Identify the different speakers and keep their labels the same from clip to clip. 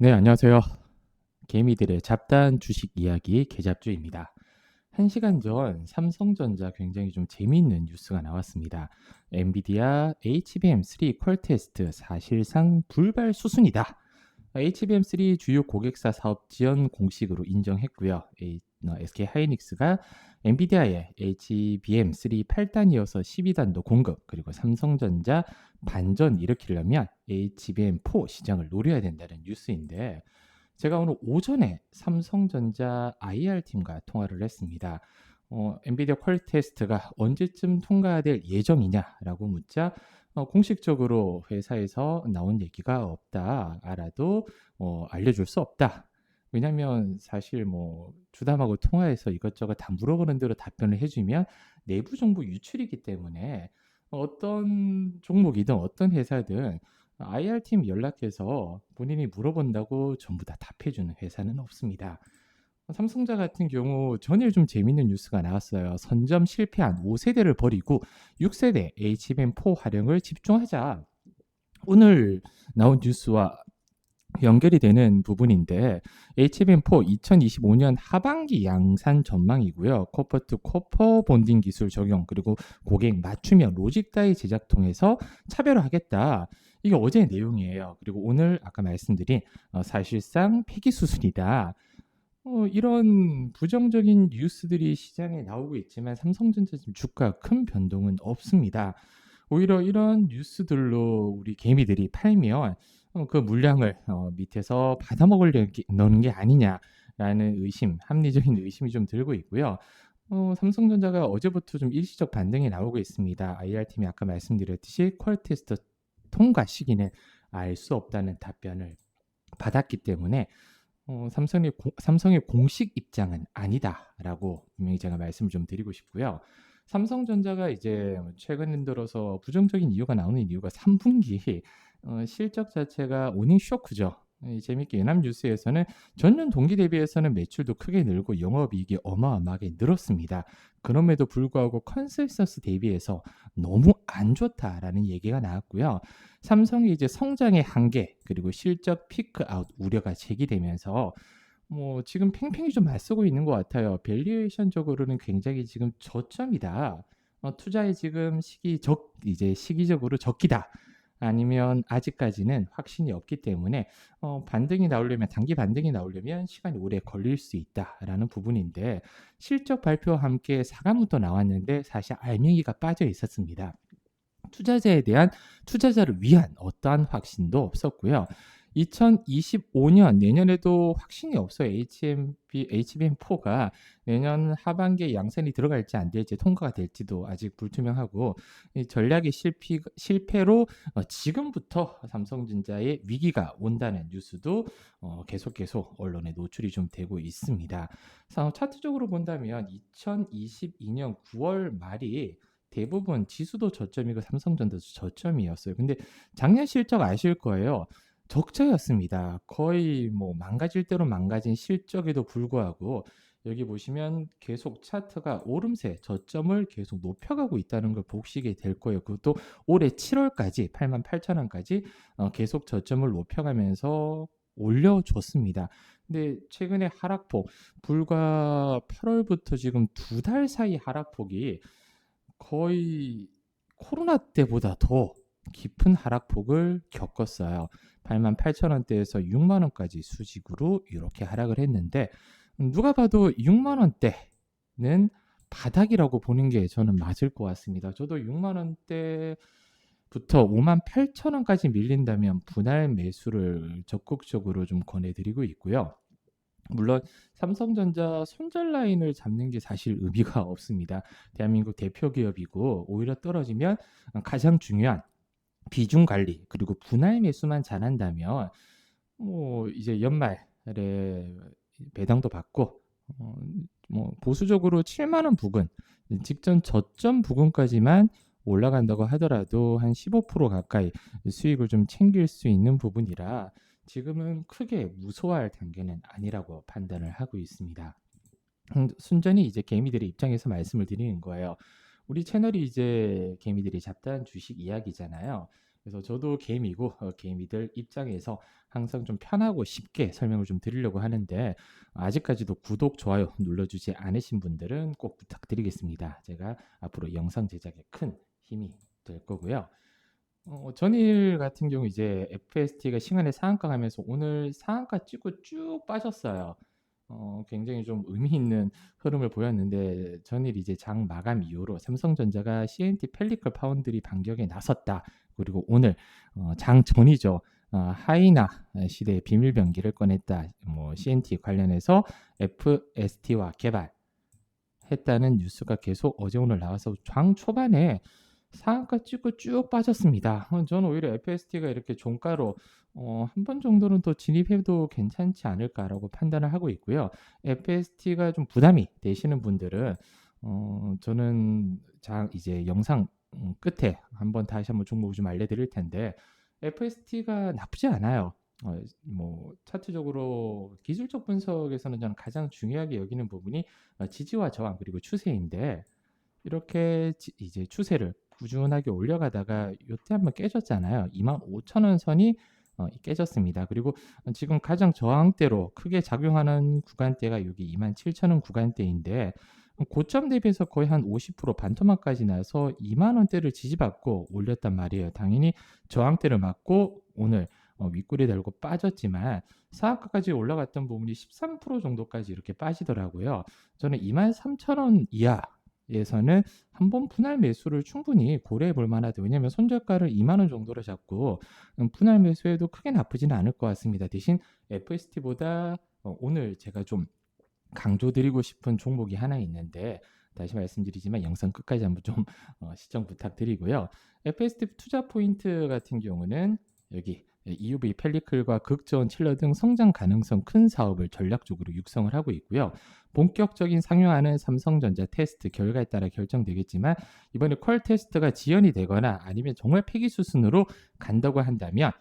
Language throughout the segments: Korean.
Speaker 1: 네, 안녕하세요. 개미들의 잡다한 주식 이야기 개잡주입니다. 1시간 전 삼성전자 굉장히 좀 재미있는 뉴스가 나왔습니다. 엔비디아 HBM3 퀄 테스트 사실상 불발 수순이다. HBM3 주요 고객사 사업 지원 공식으로 인정했고요. SK 하이닉스가 엔비디아의 HBM3 8단 이어서 12단도 공급, 그리고 삼성전자 반전 일으키려면 HBM4 시장을 노려야 된다는 뉴스인데, 제가 오늘 오전에 삼성전자 IR팀과 통화를 했습니다. 엔비디아 퀄 테스트가 언제쯤 통과될 예정이냐라고 묻자 공식적으로 회사에서 나온 얘기가 없다. 알아도 알려줄 수 없다. 왜냐면 사실 뭐 주담하고 통화해서 이것저것 다 물어보는 대로 답변을 해주면 내부 정보 유출이기 때문에 어떤 종목이든 어떤 회사든 IR팀 연락해서 본인이 물어본다고 전부 다 답해주는 회사는 없습니다. 삼성자 같은 경우 전일 좀 재밌는 뉴스가 나왔어요. 선점 실패한 5세대를 버리고 6세대 HBM4 활용을 집중하자. 오늘 나온 뉴스와 연결이 되는 부분인데, HBM4 2025년 하반기 양산 전망이고요. 코퍼 투 코퍼 본딩 기술 적용, 그리고 고객 맞춤형 로직 다이 제작 통해서 차별화하겠다. 이게 어제 내용이에요. 그리고 오늘 아까 말씀드린 사실상 폐기 수순이다. 이런 부정적인 뉴스들이 시장에 나오고 있지만 삼성전자 지금 주가 큰 변동은 없습니다. 오히려 이런 뉴스들로 우리 개미들이 팔면 그 물량을 밑에서 받아먹으려는 게 아니냐라는 의심, 합리적인 의심이 좀 들고 있고요. 삼성전자가 어제부터 좀 일시적 반등이 나오고 있습니다. IR팀이 아까 말씀드렸듯이 퀄 테스트 통과 시기는 알 수 없다는 답변을 받았기 때문에 삼성의 공식 입장은 아니다라고 분명히 제가 말씀을 좀 드리고 싶고요. 삼성전자가 이제 최근 들어서 부정적인 이유가 나오는 이유가 3분기 실적 자체가 오닝 쇼크죠. 재밌게 연합뉴스에서는 전년 동기 대비해서는 매출도 크게 늘고 영업이익이 어마어마하게 늘었습니다. 그럼에도 불구하고 컨센서스 대비해서 너무 안 좋다라는 얘기가 나왔고요. 삼성이 이제 성장의 한계, 그리고 실적 피크아웃 우려가 제기되면서 뭐 지금 팽팽히 좀 맞서고 있는 것 같아요. 밸류에이션적으로는 굉장히 지금 저점이다. 투자의 지금 이제 시기적으로 적기다. 아니면 아직까지는 확신이 없기 때문에 반등이 나오려면, 단기 반등이 나오려면 시간이 오래 걸릴 수 있다라는 부분인데, 실적 발표와 함께 사과문도 나왔는데 사실 알맹이가 빠져 있었습니다. 투자자를 위한 어떠한 확신도 없었고요. 2025년 내년에도 확신이 없어요. HBM4가 내년 하반기에 양산이 들어갈지 안 될지, 통과가 될지도 아직 불투명하고, 이 전략의 실패로 지금부터 삼성전자의 위기가 온다는 뉴스도 계속 언론에 노출이 좀 되고 있습니다. 차트적으로 본다면 2022년 9월 말이 대부분 지수도 저점이고 삼성전자도 저점이었어요. 근데 작년 실적 아실 거예요. 적자였습니다. 거의 뭐 망가질 대로 망가진 실적에도 불구하고 여기 보시면 계속 차트가 오름세 저점을 계속 높여가고 있다는 걸 보시게 될 거예요. 그것도 올해 7월까지 88,000원까지 계속 저점을 높여가면서 올려줬습니다. 근데 최근에 하락폭, 불과 8월부터 지금 2달 사이 하락폭이 거의 코로나 때보다 더 깊은 하락폭을 겪었어요. 88,000원대에서 6만 원까지 수직으로 이렇게 하락을 했는데, 누가 봐도 6만 원대는 바닥이라고 보는 게 저는 맞을 것 같습니다. 저도 6만 원대부터 5만 8천 원까지 밀린다면 분할 매수를 적극적으로 좀 권해드리고 있고요. 물론 삼성전자 손절 라인을 잡는 게 사실 의미가 없습니다. 대한민국 대표 기업이고, 오히려 떨어지면 가장 중요한 비중 관리, 그리고 분할 매수만 잘한다면 뭐 이제 연말에 배당도 받고 어, 뭐 보수적으로 7만 원 부근, 직전 저점 부근까지만 올라간다고 하더라도 한 15% 가까이 수익을 좀 챙길 수 있는 부분이라 지금은 크게 무서워할 단계는 아니라고 판단을 하고 있습니다. 순전히 이제 개미들의 입장에서 말씀을 드리는 거예요. 우리 채널이 이제 개미들이 잡다한 주식 이야기잖아요. 그래서 저도 개미고 개미들 입장에서 항상 좀 편하고 쉽게 설명을 좀 드리려고 하는데 아직까지도 구독, 좋아요 눌러주지 않으신 분들은 꼭 부탁드리겠습니다. 제가 앞으로 영상 제작에 큰 힘이 될 거고요. 전일 같은 경우 이제 FST가 시간의 상한가 가면서 오늘 상한가 찍고 쭉 빠졌어요. 굉장히 좀 의미 있는 흐름을 보였는데 전일 이제 장 마감 이후로 삼성전자가 CNT 펠리컬 파운드리 반격에 나섰다. 그리고 오늘 장 전이죠. 하이나 시대의 비밀 병기를 꺼냈다. 뭐 CNT 관련해서 FST와 개발했다는 뉴스가 계속 어제 오늘 나와서 장 초반에 상한가 찍고 쭉 빠졌습니다. 저는 오히려 FST가 이렇게 종가로 한 번 정도는 더 진입해도 괜찮지 않을까라고 판단을 하고 있고요. FST가 좀 부담이 되시는 분들은 저는 이제 영상 끝에 다시 한번 종목을 좀 알려드릴 텐데 FST가 나쁘지 않아요. 뭐 차트적으로 기술적 분석에서는 저는 가장 중요하게 여기는 부분이 지지와 저항 그리고 추세인데 이렇게 이제 추세를 꾸준하게 올려가다가 요때 한번 깨졌잖아요. 25,000원 선이 깨졌습니다. 그리고 지금 가장 저항대로 크게 작용하는 구간대가 여기 27,000원 구간대인데 고점 대비해서 거의 한 50% 반토막까지 나서 2만 원대를 지지받고 올렸단 말이에요. 당연히 저항대를 맞고 오늘 윗꼬리 달고 빠졌지만 상한가까지 올라갔던 부분이 13% 정도까지 이렇게 빠지더라고요. 저는 23,000원 이하에서는 한번 분할 매수를 충분히 고려해 볼 만하다. 왜냐하면 손절가를 2만 원 정도로 잡고 분할 매수해도 크게 나쁘지는 않을 것 같습니다. 대신 FST보다 오늘 제가 좀 강조드리고 싶은 종목이 하나 있는데 다시 말씀드리지만 영상 끝까지 한번 좀 시청 부탁드리고요. FST 투자 포인트 같은 경우는 여기 EUV 펠리클과 극저온 칠러 등 성장 가능성 큰 사업을 전략적으로 육성을 하고 있고요. 본격적인 상용화는 삼성전자 테스트 결과에 따라 결정되겠지만 이번에 퀄 테스트가 지연이 되거나 아니면 정말 폐기 수순으로 간다고 한다면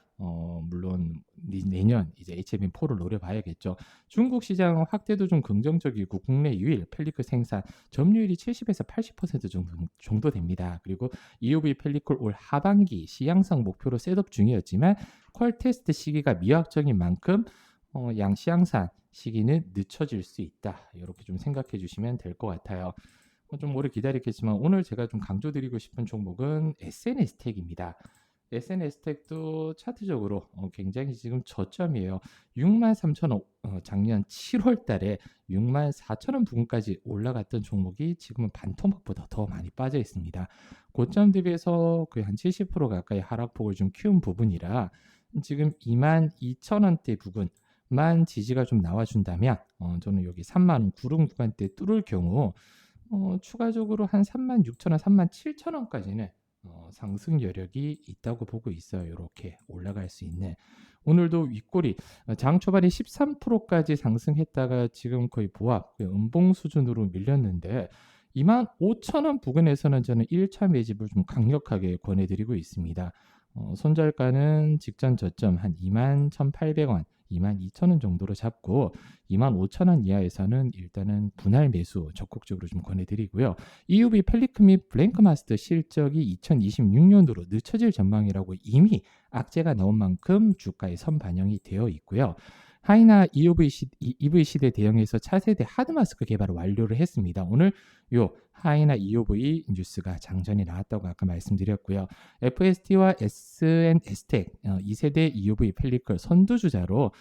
Speaker 1: 물론 내년 이제 HBM4를 노려봐야겠죠. 중국 시장 확대도 좀 긍정적이고 국내 유일 펠리클 생산 점유율이 70에서 80% 정도 됩니다. 그리고 EUV 펠리클 올 하반기 시향상 목표로 셋업 중이었지만 퀄 테스트 시기가 미확정인 만큼 양시향산 시기는 늦춰질 수 있다. 이렇게 좀 생각해 주시면 될 것 같아요. 좀 오래 기다리겠지만 오늘 제가 좀 강조드리고 싶은 종목은 SNS텍입니다. SNS텍도 차트적으로 굉장히 지금 저점이에요. 63,000원 작년 7월 달에 64,000원 부근까지 올라갔던 종목이 지금은 반토막보다 더 많이 빠져 있습니다. 고점 대비해서 거의 한 70% 가까이 하락폭을 좀 키운 부분이라 지금 22,000원대 부근만 지지가 좀 나와준다면 저는 여기 3만원 구름 구간대 뚫을 경우 추가적으로 한 36,000원, 37,000원까지는 상승 여력이 있다고 보고 있어요. 이렇게 올라갈 수 있는. 오늘도 윗꼬리 장 초반에 13%까지 상승했다가 지금 거의 보합, 음봉 수준으로 밀렸는데 25,000원 부근에서는 저는 1차 매집을 좀 강력하게 권해드리고 있습니다. 손절가는 직전 저점 한 21,800원, 22,000원 정도로 잡고 25,000원 이하에서는 일단은 분할 매수 적극적으로 좀 권해드리고요. EUV 펠리크 및 블랭크마스터 실적이 2026년도로 늦춰질 전망이라고 이미 악재가 나온 만큼 주가에 선반영이 되어 있고요. 하이나 EUV 시대 대응해서 차세대 하드마스크 개발을 완료를 했습니다. 오늘 요 하이나 EUV 뉴스가 장전에 나왔다고 아까 말씀드렸고요. FST와 SNS텍 2세대 EUV 펠리클 선두주자로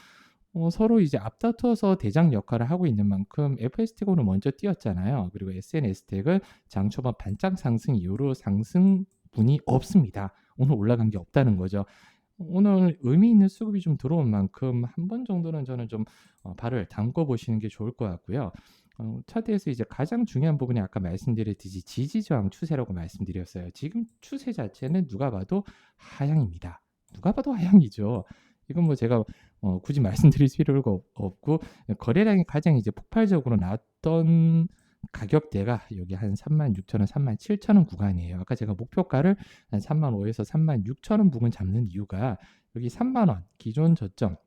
Speaker 1: 서로 이제 앞다퉈서 대장 역할을 하고 있는 만큼 FST가 오늘 먼저 뛰었잖아요. 그리고 SNS텍은 장 초반 반짝 상승 이후로 상승분이 없습니다. 오늘 올라간 게 없다는 거죠. 오늘 의미 있는 수급이 좀 들어온 만큼 한 번 정도는 저는 좀 발을 담궈 보시는 게 좋을 것 같고요. 차트에서 이제 가장 중요한 부분이 아까 말씀드렸듯이 지지저항 추세라고 말씀드렸어요. 지금 추세 자체는 누가 봐도 하향입니다. 누가 봐도 하향이죠. 이건 뭐 제가 굳이 말씀드릴 필요가 없고 거래량이 가장 이제 폭발적으로 나왔던 가격대가 여기 한 36,000원, 37,000원 구간이에요. 아까 제가 목표가를 한 35,000원에서 36,000원 부근 잡는 이유가 여기 3만원 기존 저점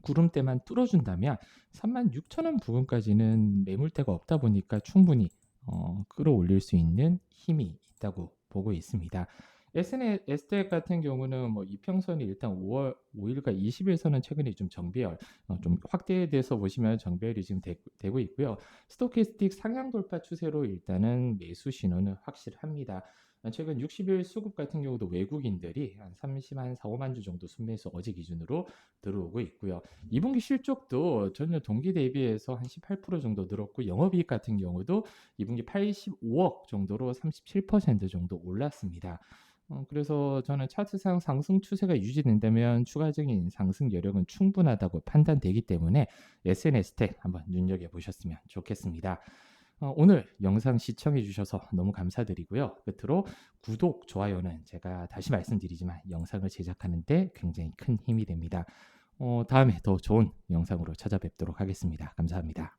Speaker 1: 구름대만 뚫어준다면 36,000원 부근까지는 매물대가 없다 보니까 충분히 끌어올릴 수 있는 힘이 있다고 보고 있습니다. SNS텍 같은 경우는 뭐 이평선이 일단 5월 5일과 20일 선은 최근에 좀 정배열 좀 확대돼서 보시면 정배열이 지금 되고 있고요. 스토캐스틱 상향 돌파 추세로 일단은 매수 신호는 확실합니다. 최근 60일 수급 같은 경우도 외국인들이 한 30만 4, 5만 주 정도 순매수 어제 기준으로 들어오고 있고요. 2분기 실적도 전년 동기 대비해서 한 18% 정도 늘었고 영업이익 같은 경우도 2분기 85억 정도로 37% 정도 올랐습니다. 그래서 저는 차트상 상승 추세가 유지된다면 추가적인 상승 여력은 충분하다고 판단되기 때문에 SNS텍 한번 눈여겨보셨으면 좋겠습니다. 오늘 영상 시청해 주셔서 너무 감사드리고요. 끝으로 구독, 좋아요는 제가 다시 말씀드리지만 영상을 제작하는 데 굉장히 큰 힘이 됩니다. 다음에 더 좋은 영상으로 찾아뵙도록 하겠습니다. 감사합니다.